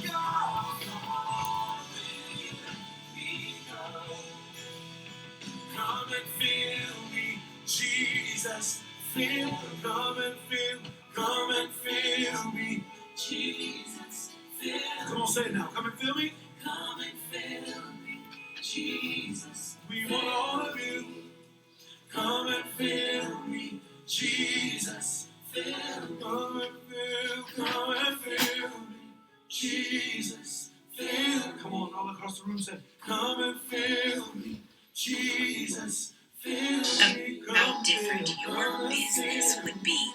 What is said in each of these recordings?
God. Come and fill me, Jesus. Come and fill me, Jesus. Come on, say it now. Come and fill me. Come and fill me, Jesus. We want all of you. Come and fill me, Jesus. Come and fill me, Jesus. Come on, all across the room say, come and fill me, Jesus. How different your business would be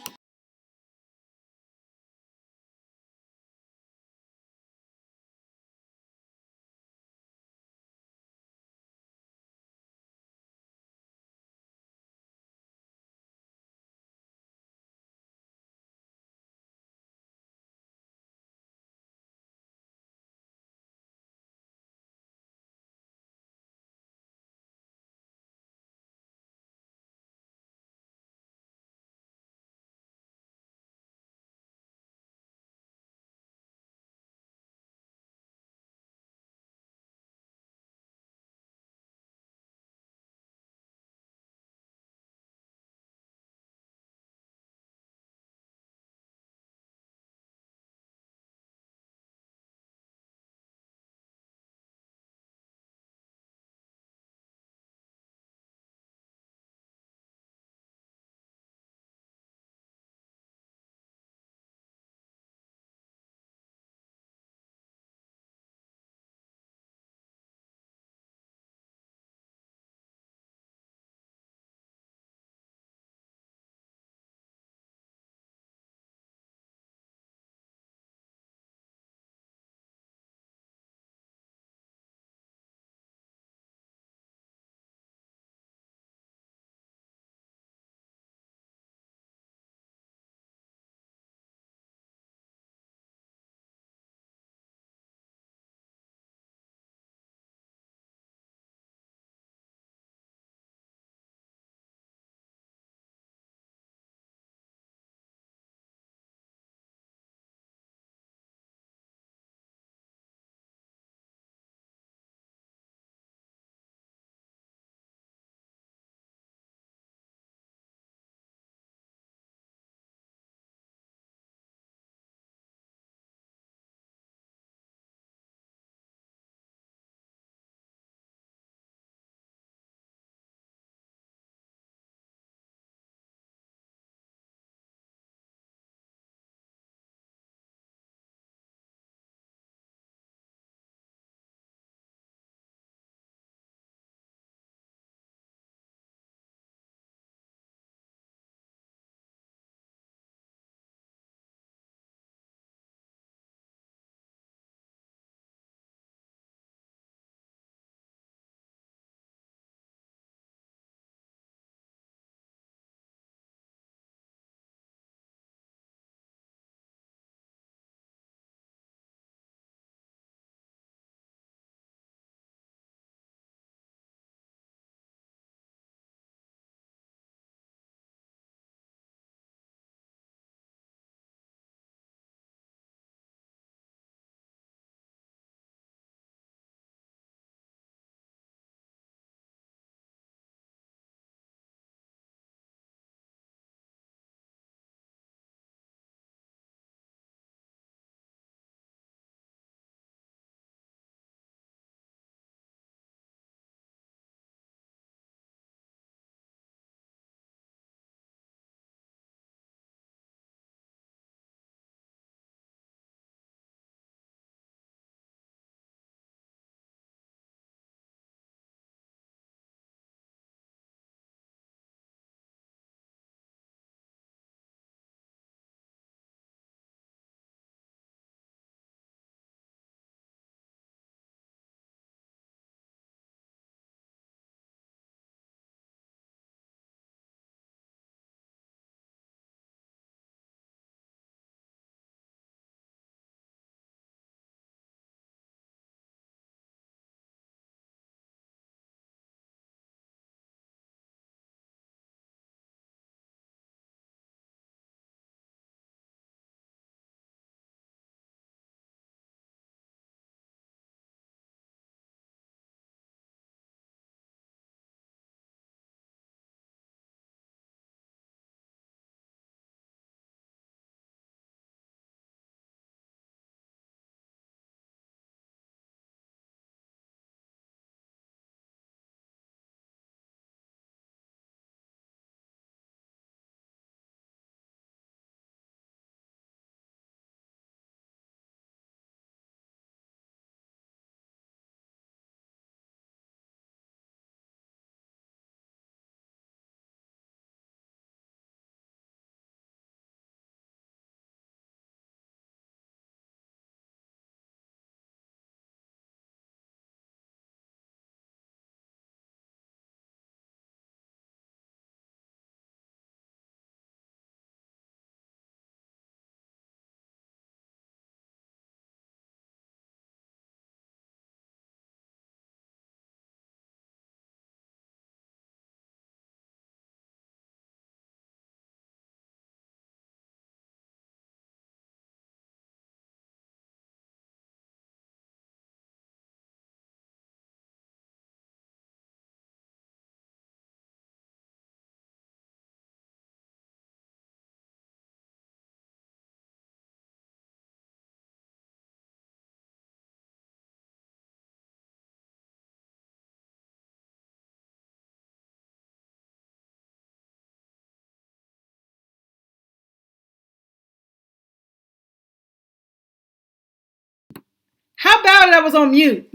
How about it? I was on mute.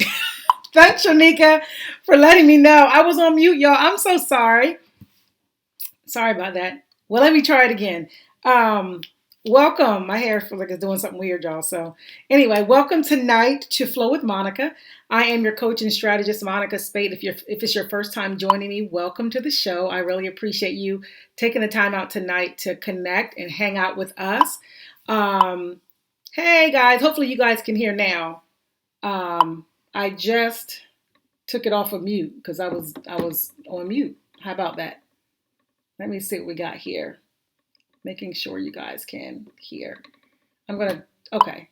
Thanks, Shanika, for letting me know. I was on mute, y'all. I'm so sorry. Sorry about that. Well, let me try it again. Um, Welcome. My hair feels like it's doing something weird, y'all. So, anyway, welcome tonight to Flow with Monica. I am your coach and strategist, Monica Spade. If it's your first time joining me, welcome to the show. I really appreciate you taking the time out tonight to connect and hang out with us. Hey guys, hopefully you guys can hear now. I just took it off of mute because I was on mute. How about that? Let me see what we got here. Making sure you guys can hear. Okay.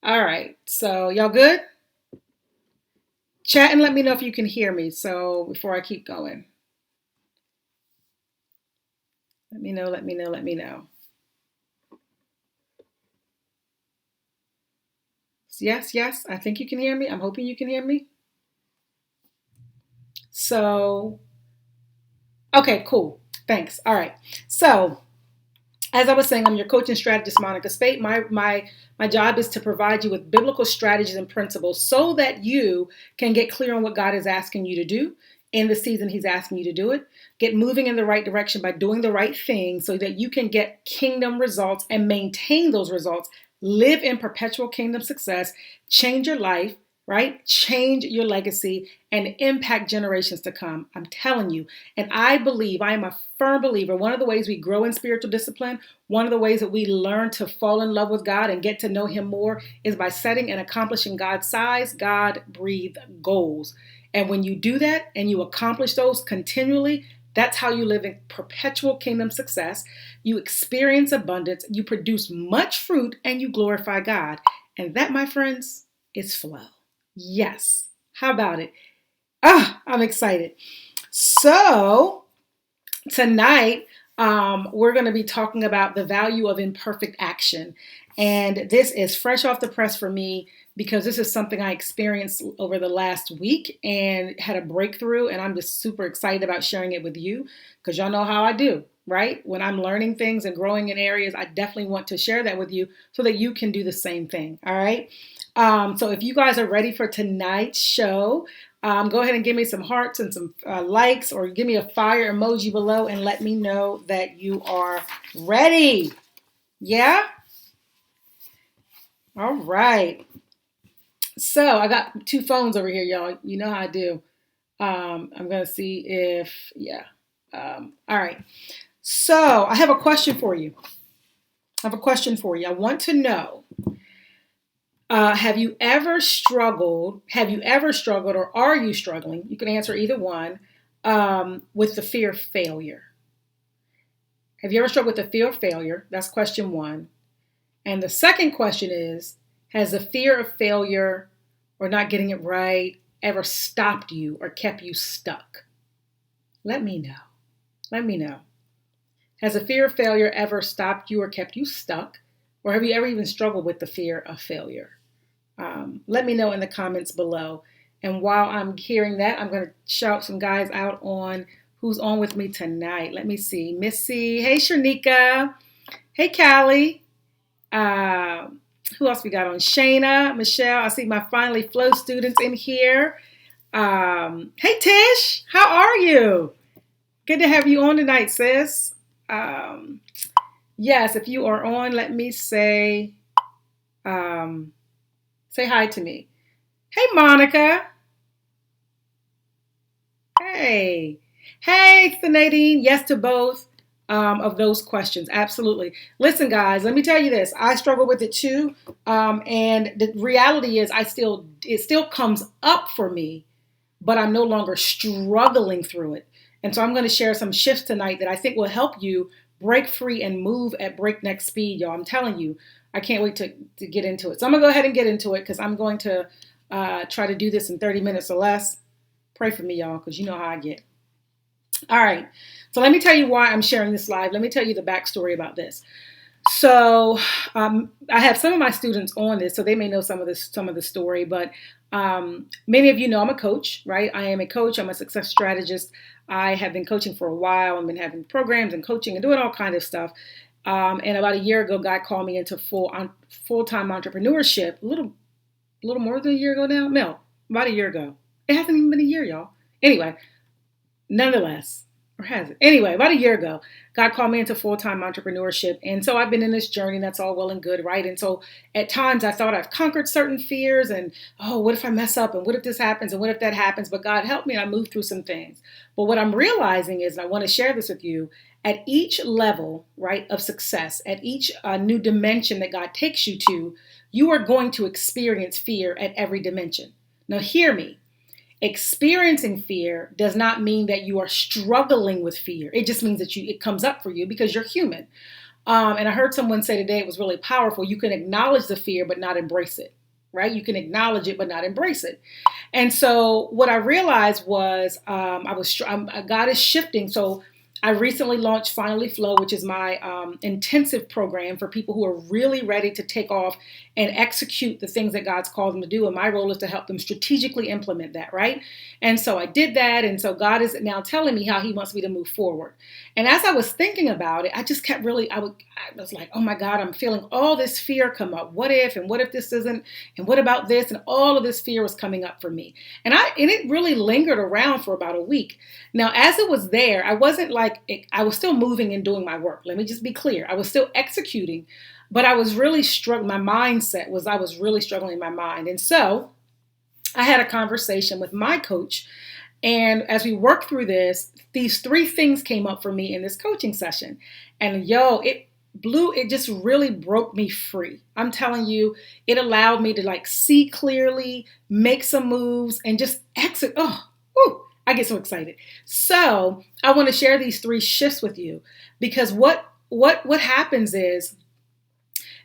All right. So y'all good? Chat and let me know if you can hear me. So before I keep going. Let me know. Yes. I think you can hear me. I'm hoping you can hear me. So, okay, cool. Thanks. All right. So, as I was saying, I'm your coach and strategist, Monica Spate. My job is to provide you with biblical strategies and principles so that you can get clear on what God is asking you to do in the season He's asking you to do it. Get moving in the right direction by doing the right thing so that you can get kingdom results and maintain those results. Live in perpetual kingdom success, change your life, right? Change your legacy and impact generations to come. I'm telling you. And I am a firm believer. One of the ways we grow in spiritual discipline, one of the ways that we learn to fall in love with God and get to know Him more is by setting and accomplishing God-sized, God-breathed goals. And when you do that and you accomplish those continually, that's how you live in perpetual kingdom success. You experience abundance, you produce much fruit, and you glorify God. And that, my friends, is flow. Yes. How about it? I'm excited. So tonight, we're going to be talking about the value of imperfect action. And this is fresh off the press for me because this is something I experienced over the last week and had a breakthrough. And I'm just super excited about sharing it with you because y'all know how I do, right? When I'm learning things and growing in areas, I definitely want to share that with you so that you can do the same thing. All right. So if you guys are ready for tonight's show, go ahead and give me some hearts and some likes or give me a fire emoji below and let me know that you are ready. Yeah? All right. So I got two phones over here, y'all. You know how I do. I'm going to see if, yeah. All right. So I have a question for you. I want to know, have you ever struggled, or are you struggling? You can answer either one, with the fear of failure. Have you ever struggled with the fear of failure? That's question one. And the second question is, has the fear of failure or not getting it right ever stopped you or kept you stuck? Let me know. Has the fear of failure ever stopped you or kept you stuck? Or have you ever even struggled with the fear of failure? Let me know in the comments below. And while I'm hearing that, I'm going to shout some guys out on who's on with me tonight. Let me see. Missy. Hey, Shanika. Hey, Callie. Who else we got on? Shayna, Michelle. I see my Finally Flow students in here. Hey, Tish. How are you? Good to have you on tonight, sis. Yes, if you are on, let me say hi to me. Hey, Monica. Hey, it's the Nadine. Yes to both of those questions. Absolutely. Listen, guys, let me tell you this. I struggle with it too. And the reality is it still comes up for me, but I'm no longer struggling through it. And so I'm going to share some shifts tonight that I think will help you break free and move at breakneck speed, y'all. I'm telling you, I can't wait to get into it. So I'm going to go ahead and get into it because I'm going to try to do this in 30 minutes or less. Pray for me, y'all, because you know how I get. All right. So let me tell you why I'm sharing this live. Let me tell you the backstory about this. So I have some of my students on this, so they may know some of the story. But many of you know I'm a coach, right? I am a coach. I'm a success strategist. I have been coaching for a while. I've been having programs and coaching and doing all kinds of stuff. And about a year ago, God called me into full-time entrepreneurship. A little A little more than a year ago now? No, about a year ago. It hasn't even been a year, y'all. Anyway, nonetheless, or has it? Anyway, about a year ago, God called me into full-time entrepreneurship. And so I've been in this journey. That's all well and good, right? And so at times I thought I've conquered certain fears and, oh, what if I mess up? And what if this happens? And what if that happens? But God helped me and I moved through some things. But what I'm realizing is, and I want to share this with you, at each level, right, of success, at each new dimension that God takes you to, you are going to experience fear at every dimension. Now, hear me. Experiencing fear does not mean that you are struggling with fear. It just means that it comes up for you because you're human. And I heard someone say today, it was really powerful. You can acknowledge the fear, but not embrace it, right? You can acknowledge it, but not embrace it. And so what I realized was God is shifting. So I recently launched Finally Flow, which is my intensive program for people who are really ready to take off and execute the things that God's called them to do. And my role is to help them strategically implement that, right? And so I did that. And so God is now telling me how he wants me to move forward. And as I was thinking about it, I just kept I was like, oh my God, I'm feeling all this fear come up. What if, and what if this isn't, and what about this? And all of this fear was coming up for me. And it really lingered around for about a week. Now, as it was there, I wasn't I was still moving and doing my work. Let me just be clear. I was still executing, but I was really struggling. My mindset was, I was really struggling in my mind. And so I had a conversation with my coach. And as we worked through this, these three things came up for me in this coaching session. And it just really broke me free. I'm telling you, it allowed me to see clearly, make some moves, and just exit. Oh, whew, I get so excited. So I want to share these three shifts with you because what happens is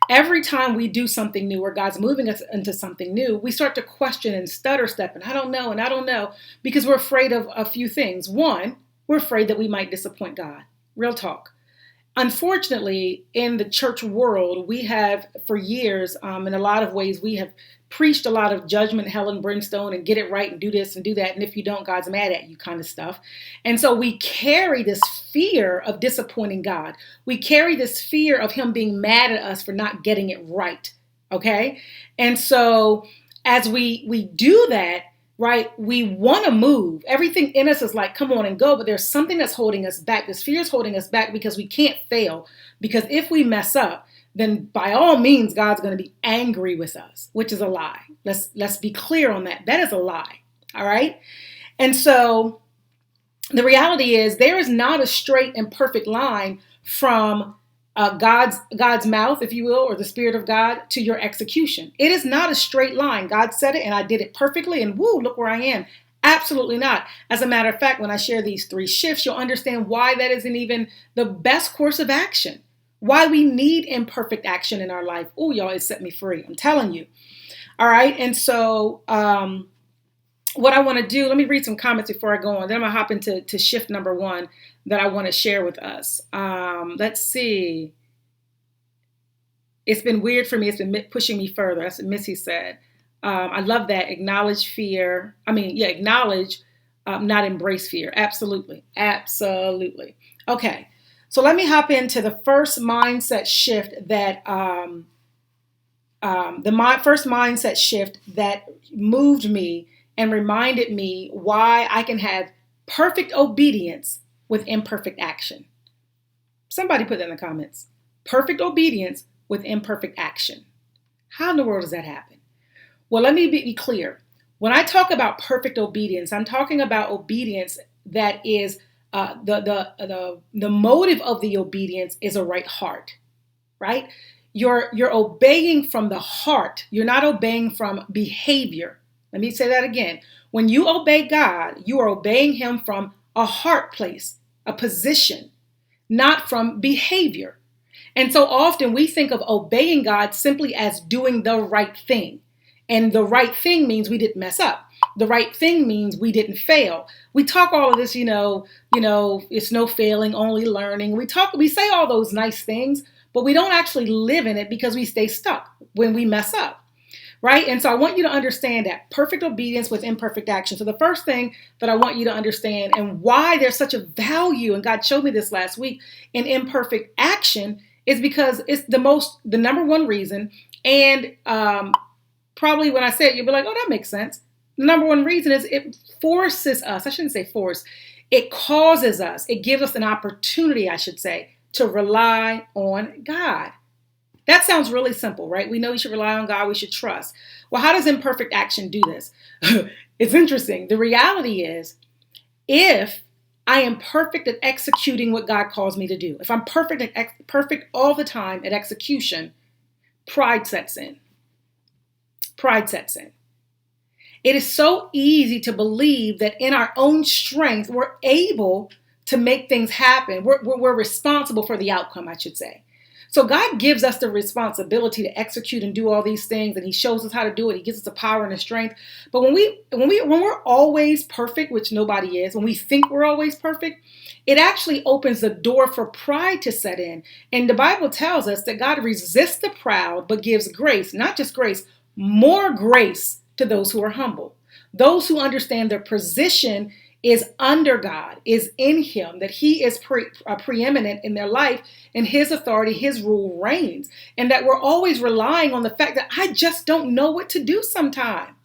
every time we do something new or God's moving us into something new, we start to question and stutter step. And I don't know, because we're afraid of a few things. One, we're afraid that we might disappoint God. Real talk. Unfortunately, in the church world, we have for years, in a lot of ways, we have preached a lot of judgment, hell and brimstone, and get it right and do this and do that. And if you don't, God's mad at you kind of stuff. And so we carry this fear of disappointing God. We carry this fear of him being mad at us for not getting it right. Okay. And so as we do that, right, we want to move. Everything in us is like, come on and go. But there's something that's holding us back. This fear is holding us back because we can't fail. Because if we mess up, then by all means, God's going to be angry with us, which is a lie. Let's be clear on that. That is a lie. All right. And so the reality is there is not a straight and perfect line from God's mouth, if you will, or the Spirit of God to your execution. It is not a straight line. God said it and I did it perfectly and woo, look where I am. Absolutely not. As a matter of fact, when I share these three shifts, you'll understand why that isn't even the best course of action. Why we need imperfect action in our life. Oh, y'all, it set me free. I'm telling you. All right. And so what I want to do, let me read some comments before I go on. Then I'm going to hop into shift number one that I want to share with us. Let's see. It's been weird for me. It's been pushing me further. That's what Missy said. I love that. Acknowledge fear. Acknowledge, not embrace fear. Absolutely. Absolutely. Okay. So let me hop into the first mindset shift that first mindset shift that moved me and reminded me why I can have perfect obedience with imperfect action. Somebody put that in the comments. Perfect obedience with imperfect action. How in the world does that happen? Well, let me be clear. When I talk about perfect obedience, I'm talking about obedience that is the motive of the obedience is a right heart, right? You're obeying from the heart. You're not obeying from behavior. Let me say that again. When you obey God, you are obeying him from a heart place, a position, not from behavior. And so often we think of obeying God simply as doing the right thing. And the right thing means we didn't mess up. The right thing means we didn't fail. We talk all of this, it's no failing, only learning. We say all those nice things, but we don't actually live in it because we stay stuck when we mess up. Right? And so I want you to understand that perfect obedience with imperfect action. So the first thing that I want you to understand and why there's such a value, and God showed me this last week, in imperfect action is because it's the number one reason. And probably when I say it, you'll be like, oh, that makes sense. The number one reason is it forces us, I shouldn't say force, it causes us, it gives us an opportunity, I should say, to rely on God. That sounds really simple, right? We know we should rely on God, we should trust. Well, how does imperfect action do this? It's interesting. The reality is, if I am perfect at executing what God calls me to do, if I'm perfect all the time at execution, pride sets in. Pride sets in. It is so easy to believe that in our own strength, we're able to make things happen. We're responsible for the outcome, I should say. So God gives us the responsibility to execute and do all these things, and He shows us how to do it. He gives us the power and the strength. But when we're always perfect, which nobody is, when we think we're always perfect, it actually opens the door for pride to set in. And the Bible tells us that God resists the proud, but gives grace, not just grace, more grace to those who are humble, those who understand their position is under God, is in Him, that He is preeminent in their life, and His authority, His rule reigns, and that we're always relying on the fact that I just don't know what to do sometime.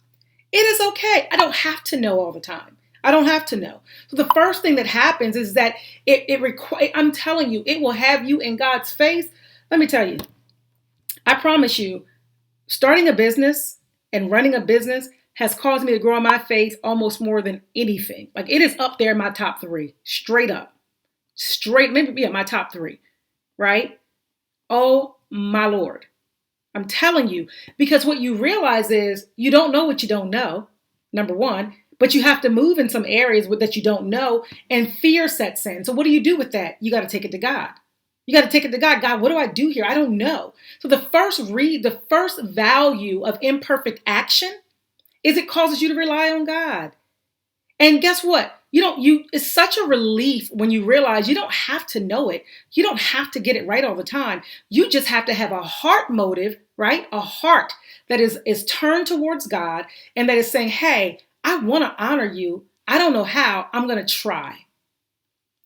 It is okay. I don't have to know all the time. I don't have to know. So the first thing that happens is that I'm telling you, it will have you in God's face. Let me tell you, I promise you, starting a business and running a business has caused me to grow in my faith almost more than anything. Like, it is up there in my top 3, straight up. Maybe my top 3, right? Oh my Lord. I'm telling you, because what you realize is you don't know what you don't know, number one, but you have to move in some areas that you don't know, and fear sets in. So what do you do with that? You got to take it to God. You got to take it to God. God, what do I do here? I don't know. So the first value of imperfect action is it causes you to rely on God. And guess what? It's such a relief when you realize you don't have to know it. You don't have to get it right all the time. You just have to have a heart motive, right? A heart that is turned towards God and that is saying, hey, I want to honor you. I don't know how. I'm going to try.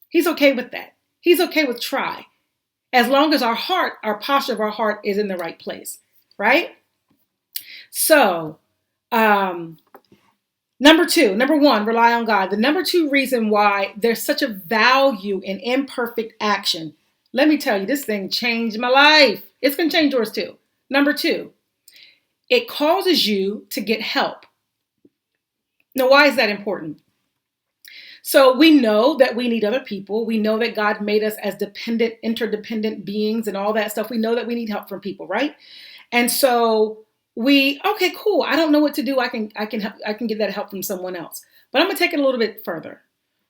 He's okay with that. He's okay with try. As long as our posture of our heart is in the right place, right? So, number one, rely on God. The number 2 reason why there's such a value in imperfect action. Let me tell you, this thing changed my life. It's going to change yours too. Number 2, it causes you to get help. Now, why is that important? So we know that we need other people. We know that God made us as interdependent beings and all that stuff. We know that we need help from people, right? And so okay, cool. I don't know what to do. I can get that help from someone else. But I'm going to take it a little bit further.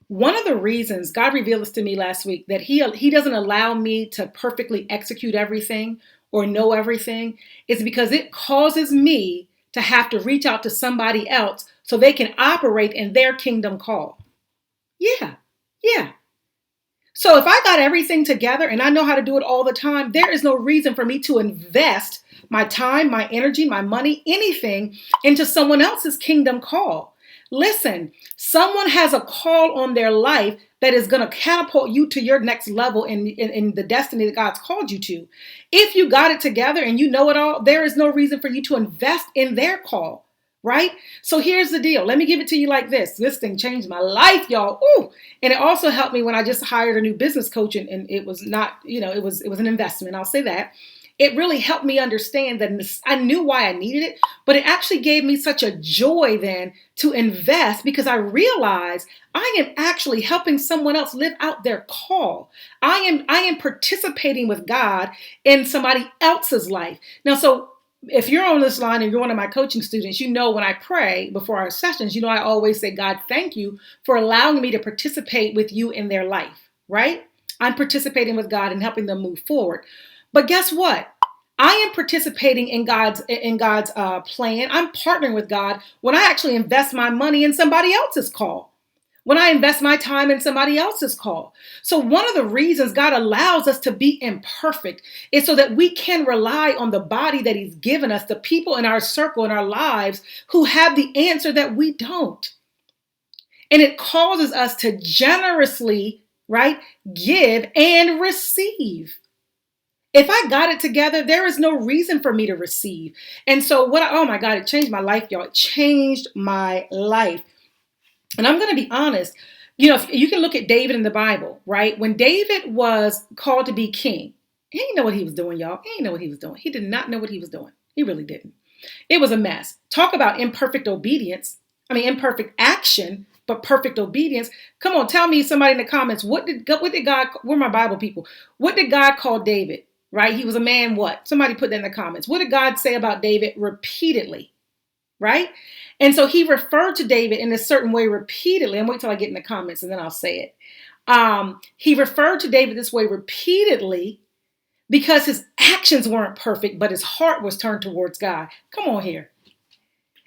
One of the reasons God revealed this to me last week, that he doesn't allow me to perfectly execute everything or know everything, is because it causes me to have to reach out to somebody else so they can operate in their kingdom call. Yeah. So if I got everything together and I know how to do it all the time, there is no reason for me to invest my time, my energy, my money, anything into someone else's kingdom call. Listen, someone has a call on their life that is going to catapult you to your next level in the destiny that God's called you to. If you got it together and you know it all, there is no reason for you to invest in their call. Right? So here's the deal. Let me give it to you like this. This thing changed my life, y'all. Ooh. And it also helped me when I just hired a new business coach, and it was not, it was an investment. I'll say that. It really helped me understand that I knew why I needed it, but it actually gave me such a joy then to invest, because I realized I am actually helping someone else live out their call. I am participating with God in somebody else's life. Now, so if you're on this line and you're one of my coaching students, you know when I pray before our sessions, I always say, God, thank you for allowing me to participate with you in their life, right? I'm participating with God and helping them move forward. But guess what? I am participating in God's plan. I'm partnering with God when I actually invest my money in somebody else's call, when I invest my time in somebody else's call. So one of the reasons God allows us to be imperfect is so that we can rely on the body that He's given us, the people in our circle, in our lives, who have the answer that we don't. And it causes us to generously, right, give and receive. If I got it together, there is no reason for me to receive. And so oh my God, it changed my life, y'all. It changed my life. And I'm going to be honest, if you can look at David in the Bible, right? When David was called to be king, he didn't know what he was doing, y'all. He didn't know what he was doing. He did not know what he was doing. He really didn't. It was a mess. Talk about imperfect obedience. Imperfect action, but perfect obedience. Come on, tell me, somebody in the comments, what did God, we're my Bible people, what did God call David, right? He was a man, what? Somebody put that in the comments. What did God say about David repeatedly, right? And so he referred to David in a certain way repeatedly. And wait till I get in the comments and then I'll say it. He referred to David this way repeatedly because his actions weren't perfect, but his heart was turned towards God. Come on here.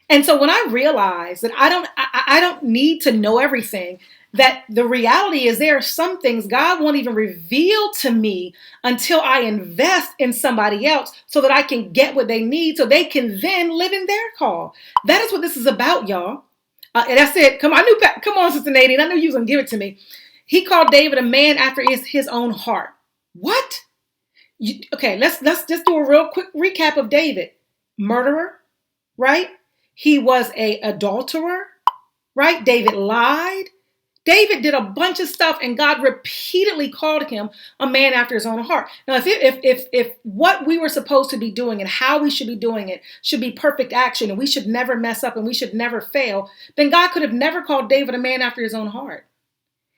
And so when I realized that I don't need to know everything, that the reality is there are some things God won't even reveal to me until I invest in somebody else so that I can get what they need so they can then live in their call. That is what this is about, y'all. And I said, come on, Sister Nadine. I knew you was going to give it to me. He called David a man after his own heart. What? Okay, let's just do a real quick recap of David. Murderer, right? He was an adulterer, right? David lied. David did a bunch of stuff, and God repeatedly called him a man after his own heart. Now, if what we were supposed to be doing and how we should be doing it should be perfect action, and we should never mess up and we should never fail, then God could have never called David a man after his own heart.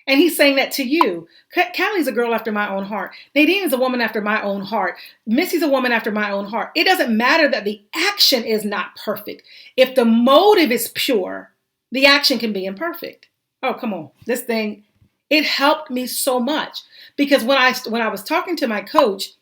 And he's saying that to you. Callie's a girl after my own heart. Nadine is a woman after my own heart. Missy's a woman after my own heart. It doesn't matter that the action is not perfect. If the motive is pure, the action can be imperfect. Oh, come on. This thing, it helped me so much. Because when I was talking to my coach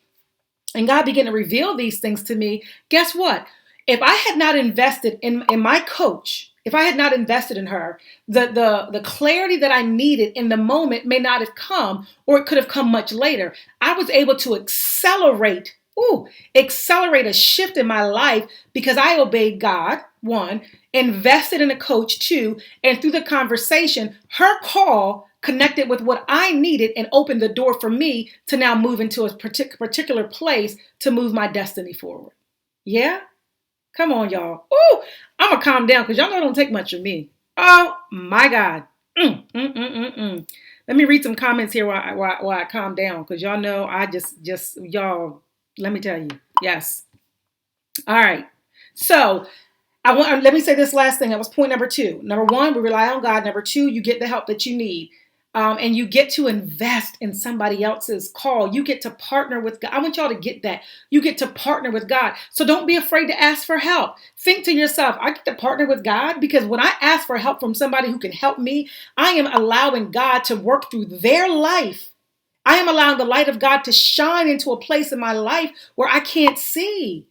and God began to reveal these things to me, guess what? If I had not invested in my coach, if I had not invested in her, the clarity that I needed in the moment may not have come, or it could have come much later. I was able to accelerate a shift in my life because I obeyed God, one, invested in a coach, two, and through the conversation, her call connected with what I needed and opened the door for me to now move into a particular place to move my destiny forward. Yeah? Come on, y'all. Ooh, I'm going to calm down because y'all know it don't take much of me. Oh, my God. Let me read some comments here while I calm down because y'all know I y'all, let me tell you. Yes. All right. So let me say this last thing. That was point number 2. Number 1, we rely on God. Number 2, you get the help that you need. And you get to invest in somebody else's call. You get to partner with God. I want y'all to get that. You get to partner with God. So don't be afraid to ask for help. Think to yourself, I get to partner with God because when I ask for help from somebody who can help me, I am allowing God to work through their life. I am allowing the light of God to shine into a place in my life where I can't see.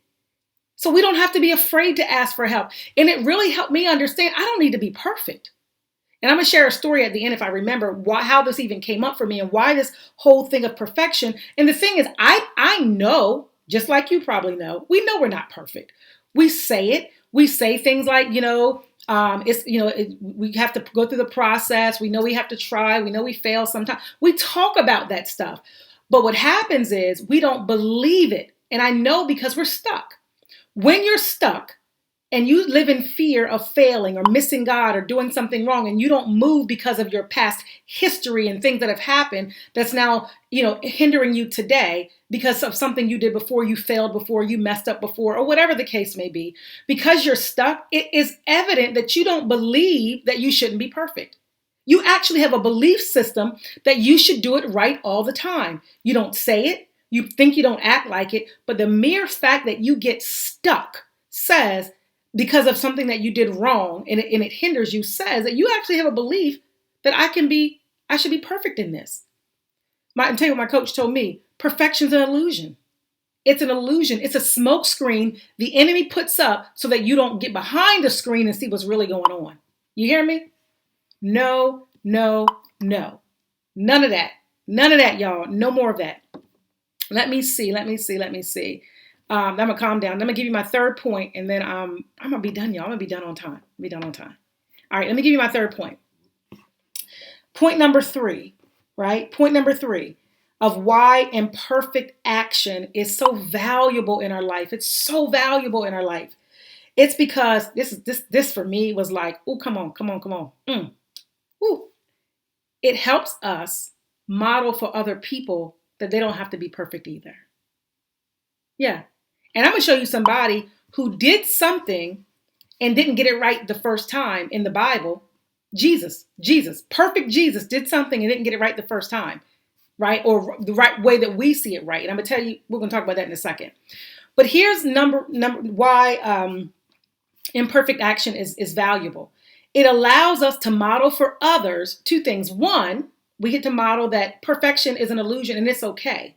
So we don't have to be afraid to ask for help. And it really helped me understand I don't need to be perfect. And I'm going to share a story at the end if I remember how this even came up for me and why this whole thing of perfection. And the thing is, I know, just like you probably know, we know we're not perfect. We say it. We say things like, we have to go through the process. We know we have to try. We know we fail sometimes. We talk about that stuff. But what happens is we don't believe it. And I know because we're stuck. When you're stuck, and you live in fear of failing or missing God or doing something wrong, and you don't move because of your past history and things that have happened that's now, hindering you today because of something you did before, you failed before, you messed up before, or whatever the case may be. Because you're stuck, it is evident that you don't believe that you shouldn't be perfect. You actually have a belief system that you should do it right all the time. You don't say it. You think you don't act like it. But the mere fact that you get stuck says, because of something that you did wrong and it hinders you, says that you actually have a belief that I should be perfect in this. I'm telling you what my coach told me, perfection's an illusion. It's an illusion. It's a smoke screen the enemy puts up so that you don't get behind the screen and see what's really going on. You hear me? No, no, no. None of that. None of that, y'all. No more of that. Let me see. I'm going to calm down. I'm going to give you my third point, and then I'm going to be done, y'all. I'm going to be done on time. All right, let me give you my third point. Point number 3, right? Point number 3. of why imperfect action is so valuable in our life. It's so valuable in our life. It's because this for me was like, oh, come on. Ooh. It helps us model for other people that they don't have to be perfect either. Yeah. And I'm going to show you somebody who did something and didn't get it right the first time in the Bible. Jesus, perfect Jesus did something and didn't get it right the first time, right? Or the right way that we see it right. And I'm going to tell you, we're going to talk about that in a second. But here's number why imperfect action is valuable. It allows us to model for others two things. One, we get to model that perfection is an illusion and it's okay.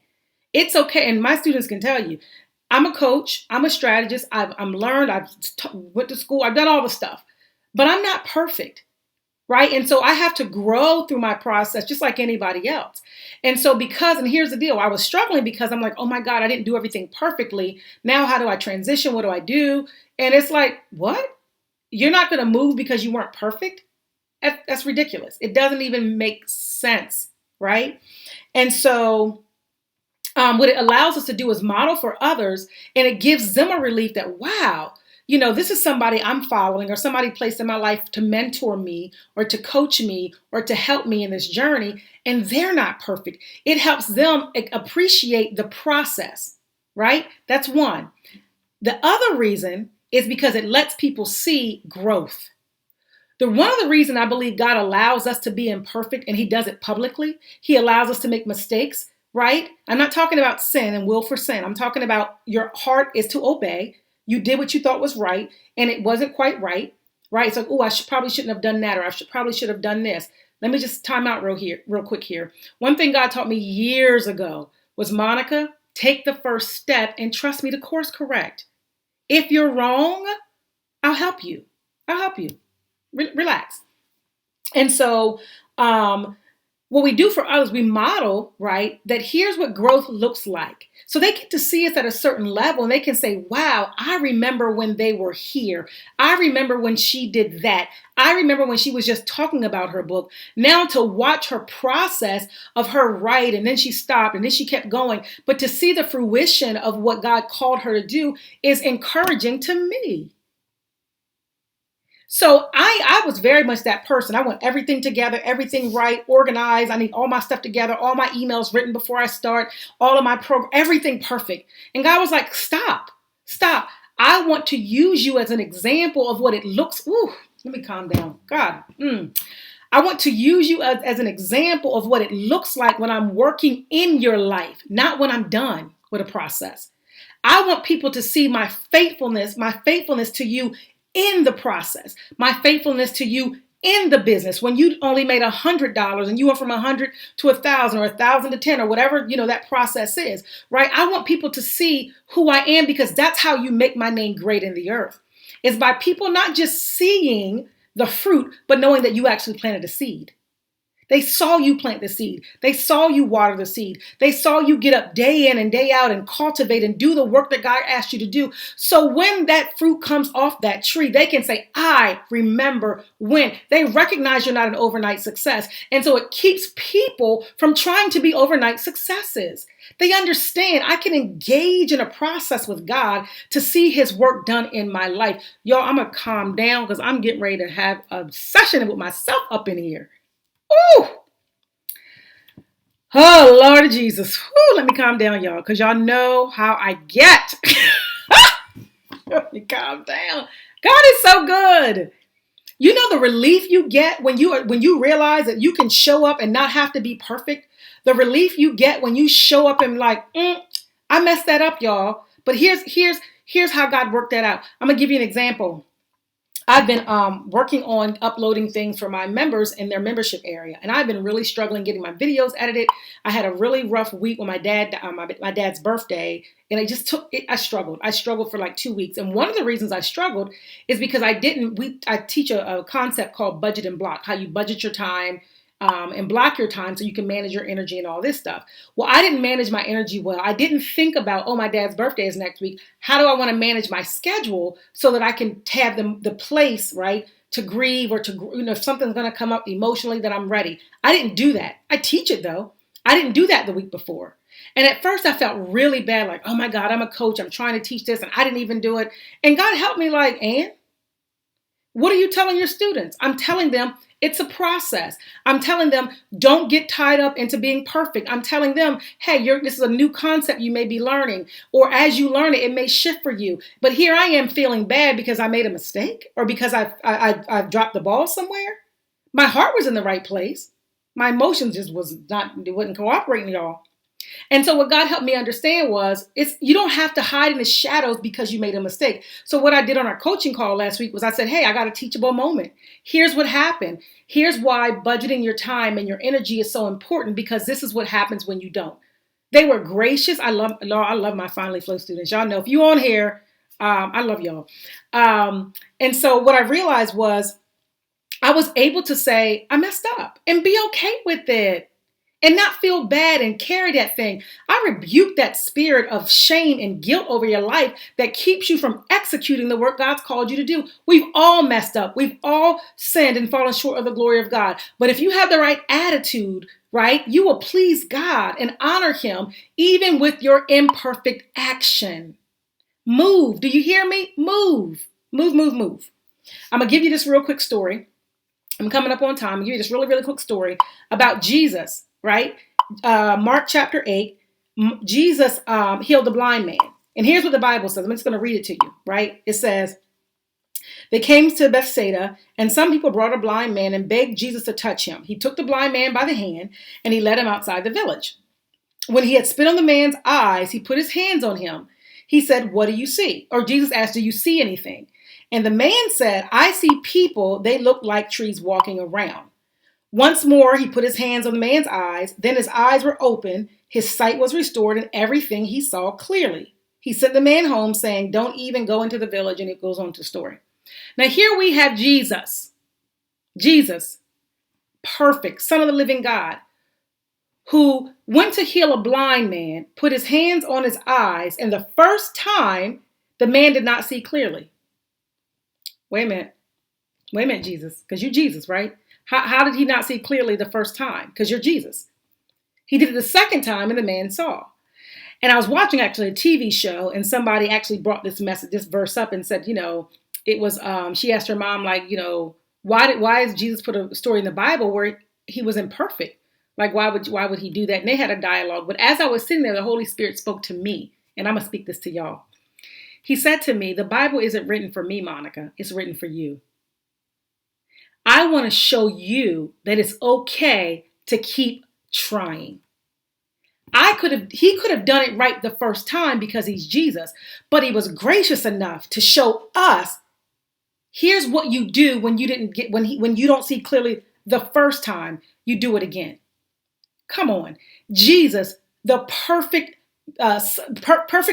It's okay. And my students can tell you, I'm a coach, I'm a strategist, I'm learned, went to school, I've done all the stuff, but I'm not perfect, right? And so I have to grow through my process just like anybody else. And so and here's the deal, I was struggling because I'm like, oh my God, I didn't do everything perfectly. Now how do I transition? What do I do? And it's like, what? You're not going to move because you weren't perfect? That's ridiculous. It doesn't even make sense, right? And so what it allows us to do is model for others, and it gives them a relief that, wow, this is somebody I'm following or somebody placed in my life to mentor me or to coach me or to help me in this journey, and they're not perfect. It helps them appreciate the process, right? That's one. The other reason is because it lets people see growth. One of the reasons I believe God allows us to be imperfect, and he does it publicly, he allows us to make mistakes, right? I'm not talking about sin and will for sin. I'm talking about your heart is to obey. You did what you thought was right, and it wasn't quite right, right? It's like, oh, probably shouldn't have done that, or probably should have done this. Let me just time out real quick here. One thing God taught me years ago was, Monica, take the first step and trust me to course correct. If you're wrong, I'll help you. Relax. And so what we do for others, we model, right, that here's what growth looks like. So they get to see us at a certain level and they can say, wow, I remember when they were here. I remember when she did that. I remember when she was just talking about her book. Now to watch her process of her write, and then she stopped and then she kept going. But to see the fruition of what God called her to do is encouraging to me. So I was very much that person. I want everything together, everything right, organized. I need all my stuff together, all my emails written before I start, all of my everything perfect. And God was like, stop. I want to use you as an example of what it looks. Ooh, let me calm down. God. I want to use you as an example of what it looks like when I'm working in your life, not when I'm done with a process. I want people to see my faithfulness to you in the process, my faithfulness to you in the business. When you only made $100 and you went from 100 to 1,000 or 1,000 to 10 or whatever, that process is, right? I want people to see who I am, because that's how you make my name great in the earth. It's by people not just seeing the fruit, but knowing that you actually planted a seed. They saw you plant the seed. They saw you water the seed. They saw you get up day in and day out and cultivate and do the work that God asked you to do. So when that fruit comes off that tree, they can say, I remember when. They recognize you're not an overnight success. And so it keeps people from trying to be overnight successes. They understand I can engage in a process with God to see his work done in my life. Y'all, I'm going to calm down because I'm getting ready to have a session with myself up in here. Ooh. Oh, Lord Jesus. Ooh, let me calm down, y'all, because y'all know how I get. Let me calm down. God is so good. You know the relief you get when you realize that you can show up and not have to be perfect. The relief you get when you show up and like, I messed that up, y'all. But here's how God worked that out. I'm gonna give you an example. I've been working on uploading things for my members in their membership area, and I've been really struggling getting my videos edited. I had a really rough week with my dad's birthday, and I struggled. I struggled for like 2 weeks, and one of the reasons I struggled is because I teach a concept called budget and block, how you budget your time and block your time so you can manage your energy and all this stuff. Well, I didn't manage my energy well. I didn't think about, my dad's birthday is next week. How do I want to manage my schedule so that I can have the place, right, to grieve or to, if something's going to come up emotionally that I'm ready. I didn't do that. I teach it though. I didn't do that the week before. And at first I felt really bad, like, oh my God, I'm a coach. I'm trying to teach this and I didn't even do it. And God helped me like, Ann, what are you telling your students? I'm telling them it's a process. I'm telling them don't get tied up into being perfect. I'm telling them, hey, this is a new concept you may be learning. Or as you learn it, it may shift for you. But here I am feeling bad because I made a mistake or because I've dropped the ball somewhere. My heart was in the right place. My emotions just wasn't cooperating, y'all. And so what God helped me understand was you don't have to hide in the shadows because you made a mistake. So what I did on our coaching call last week was I said, hey, I got a teachable moment. Here's what happened. Here's why budgeting your time and your energy is so important, because this is what happens when you don't. They were gracious. I love my Finally Flow students. Y'all know if you on here, I love y'all. And so what I realized was I was able to say I messed up and be okay with it. And not feel bad and carry that thing. I rebuke that spirit of shame and guilt over your life that keeps you from executing the work God's called you to do. We've all messed up. We've all sinned and fallen short of the glory of God. But if you have the right attitude, right, you will please God and honor him even with your imperfect action. Move. Do you hear me? Move. Move, move, move. I'm going to give you this real quick story. I'm coming up on time. I'm going to give you this really, really quick story about Jesus. Right? Mark chapter 8, Jesus healed the blind man. And here's what the Bible says. I'm just going to read it to you, right? It says, they came to Bethsaida, and some people brought a blind man and begged Jesus to touch him. He took the blind man by the hand, and he led him outside the village. When he had spit on the man's eyes, he put his hands on him. He said, what do you see? Or Jesus asked, do you see anything? And the man said, I see people. They look like trees walking around. Once more, he put his hands on the man's eyes. Then his eyes were open. His sight was restored, and everything he saw clearly. He sent the man home saying, don't even go into the village. And it goes on to the story. Now here we have Jesus. Jesus, perfect, Son of the living God, who went to heal a blind man, put his hands on his eyes, and the first time, the man did not see clearly. Wait a minute, Jesus, because you're Jesus, right? How did he not see clearly the first time? Because you're Jesus. He did it the second time and the man saw. And I was watching actually a TV show and somebody actually brought this verse up and said, it was, she asked her mom, like, why does Jesus put a story in the Bible where he was imperfect? Like, why would he do that? And they had a dialogue. But as I was sitting there, the Holy Spirit spoke to me, and I'm going to speak this to y'all. He said to me, the Bible isn't written for me, Monica. It's written for you. I want to show you that it's okay to keep trying. He could have done it right the first time because he's Jesus, but he was gracious enough to show us, here's what you do when you don't see clearly the first time, you do it again. Come on. Jesus, the perfect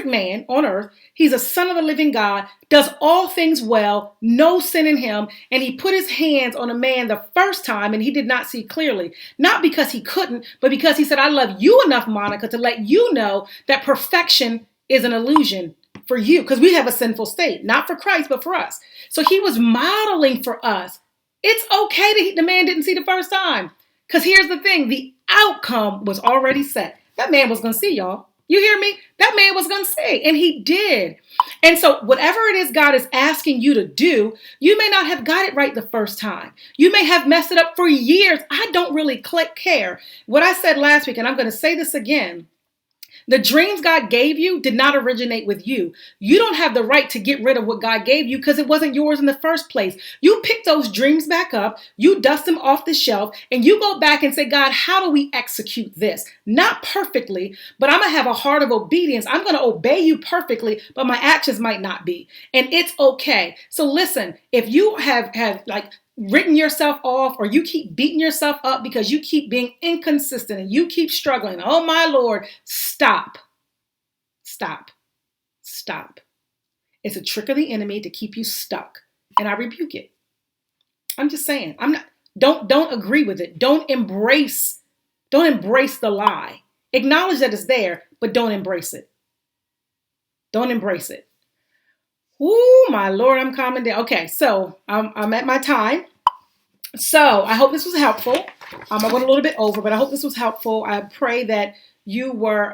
man on earth. He's a son of the living God, does all things well, no sin in him. And he put his hands on a man the first time and he did not see clearly. Not because he couldn't, but because he said, I love you enough, Monica, to let you know that perfection is an illusion for you. Because we have a sinful state, not for Christ, but for us. So he was modeling for us. It's okay the man didn't see the first time. Because here's the thing, the outcome was already set. That man was going to see, y'all. You hear me? That man was going to see, and he did. And so whatever it is God is asking you to do, you may not have got it right the first time. You may have messed it up for years. I don't really care. What I said last week, and I'm going to say this again, the dreams God gave you did not originate with you. You don't have the right to get rid of what God gave you because it wasn't yours in the first place. You pick those dreams back up, you dust them off the shelf, and you go back and say, God, how do we execute this? Not perfectly, but I'm going to have a heart of obedience. I'm going to obey you perfectly, but my actions might not be. And it's okay. So listen, if you have written yourself off or you keep beating yourself up because you keep being inconsistent and you keep struggling, oh my Lord, stop. It's a trick of the enemy to keep you stuck, and I rebuke it. I'm just saying, don't agree with it. Don't embrace the lie. Acknowledge that it's there, but don't embrace it. Don't embrace it. Ooh, my Lord, I'm calming down. Okay, so I'm at my time. So I hope this was helpful. I went a little bit over, but I hope this was helpful. I pray that you were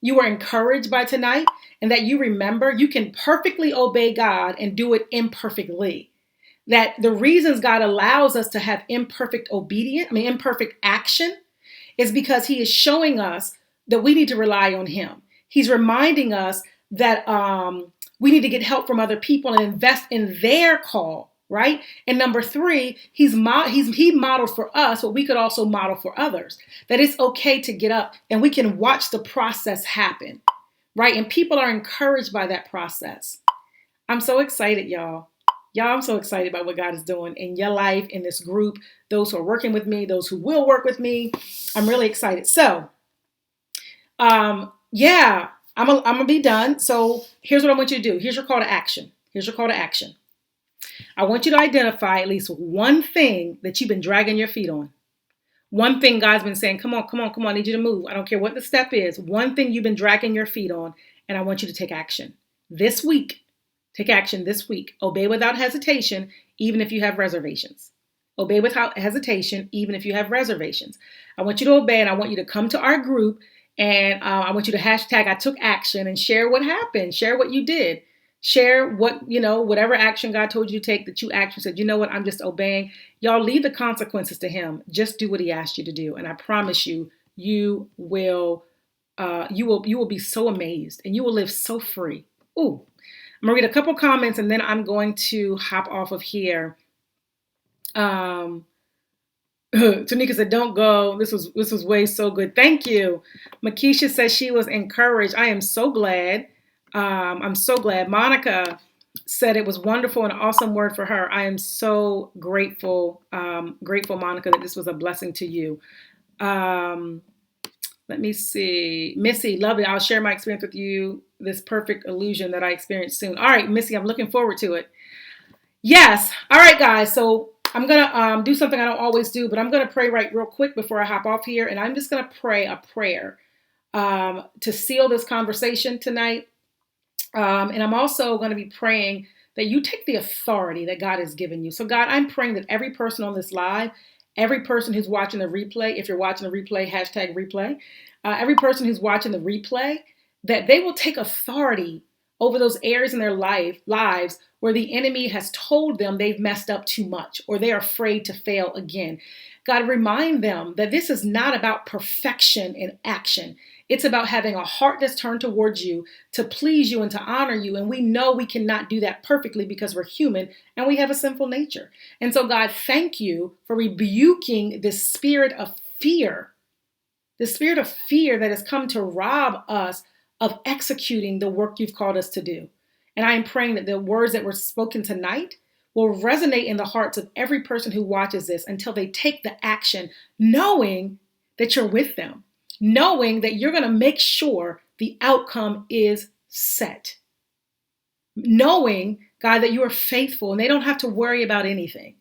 encouraged by tonight, and that you remember you can perfectly obey God and do it imperfectly. That the reasons God allows us to have imperfect action, is because He is showing us that we need to rely on Him. He's reminding us that we need to get help from other people and invest in their call, right? And number three, he modeled for us what we could also model for others. That it's okay to get up and we can watch the process happen, right? And people are encouraged by that process. I'm so excited, y'all. I'm so excited about what God is doing in your life, in this group, those who are working with me, those who will work with me. I'm really excited. So, yeah, I'm gonna be done. So here's what I want you to do. Here's your call to action. I want you to identify at least one thing that you've been dragging your feet on. One thing God's been saying, come on, I need you to move. I don't care what the step is. One thing you've been dragging your feet on, and I want you to take action this week. Take action this week. Obey without hesitation, even if you have reservations. Obey without hesitation, even if you have reservations. I want you to obey, and I want you to come to our group, and I want you to hashtag I took action and share what happened. Share what you did. Share whatever action God told you to take that you actually said, you know what, I'm just obeying. Y'all, leave the consequences to Him. Just do what He asked you to do. And I promise you, you will be so amazed, and you will live so free. Ooh. I'm going to read a couple comments, and then I'm going to hop off of here. Tanika said, don't go. This was way so good. Thank you. Makisha says she was encouraged. I am so glad. I'm so glad. Monica said it was wonderful and an awesome word for her. I am so grateful, Monica, that this was a blessing to you. Let me see. Missy, lovely. I'll share my experience with you. This perfect illusion that I experienced soon. All right, Missy, I'm looking forward to it. Yes. All right, guys. So I'm going to do something I don't always do, but I'm going to pray real quick before I hop off here. And I'm just going to pray a prayer to seal this conversation tonight. And I'm also going to be praying that you take the authority that God has given you. So God, I'm praying that every person on this live, every person who's watching the replay, if you're watching the replay, hashtag replay, every person who's watching the replay, that they will take authority over those areas in their lives where the enemy has told them they've messed up too much or they're afraid to fail again. God, remind them that this is not about perfection in action. It's about having a heart that's turned towards you to please you and to honor you. And we know we cannot do that perfectly because we're human and we have a sinful nature. And so, God, thank you for rebuking this spirit of fear, the spirit of fear that has come to rob us of executing the work you've called us to do. And I am praying that the words that were spoken tonight will resonate in the hearts of every person who watches this until they take the action, knowing that you're with them, knowing that you're going to make sure the outcome is set, knowing, God, that you are faithful and they don't have to worry about anything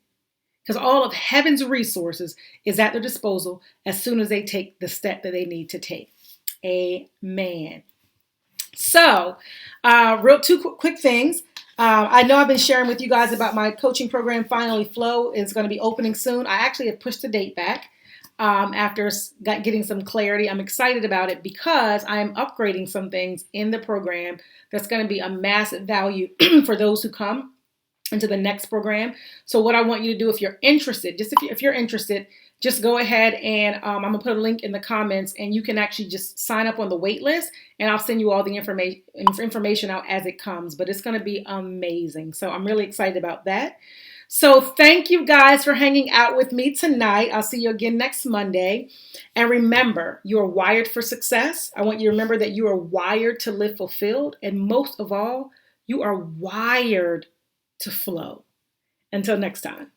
because all of heaven's resources is at their disposal as soon as they take the step that they need to take. Amen. So, two quick things. I know I've been sharing with you guys about my coaching program, Finally Flow. It's going to be opening soon. I actually have pushed the date back after getting some clarity. I'm excited about it because I'm upgrading some things in the program that's going to be a massive value for those who come into the next program. So what I want you to do, if you're interested, if you're interested, just go ahead and I'm going to put a link in the comments and you can actually just sign up on the wait list and I'll send you all the information out as it comes. But it's going to be amazing. So I'm really excited about that. So thank you guys for hanging out with me tonight. I'll see you again next Monday. And remember, you are wired for success. I want you to remember that you are wired to live fulfilled. And most of all, you are wired to flow. Until next time.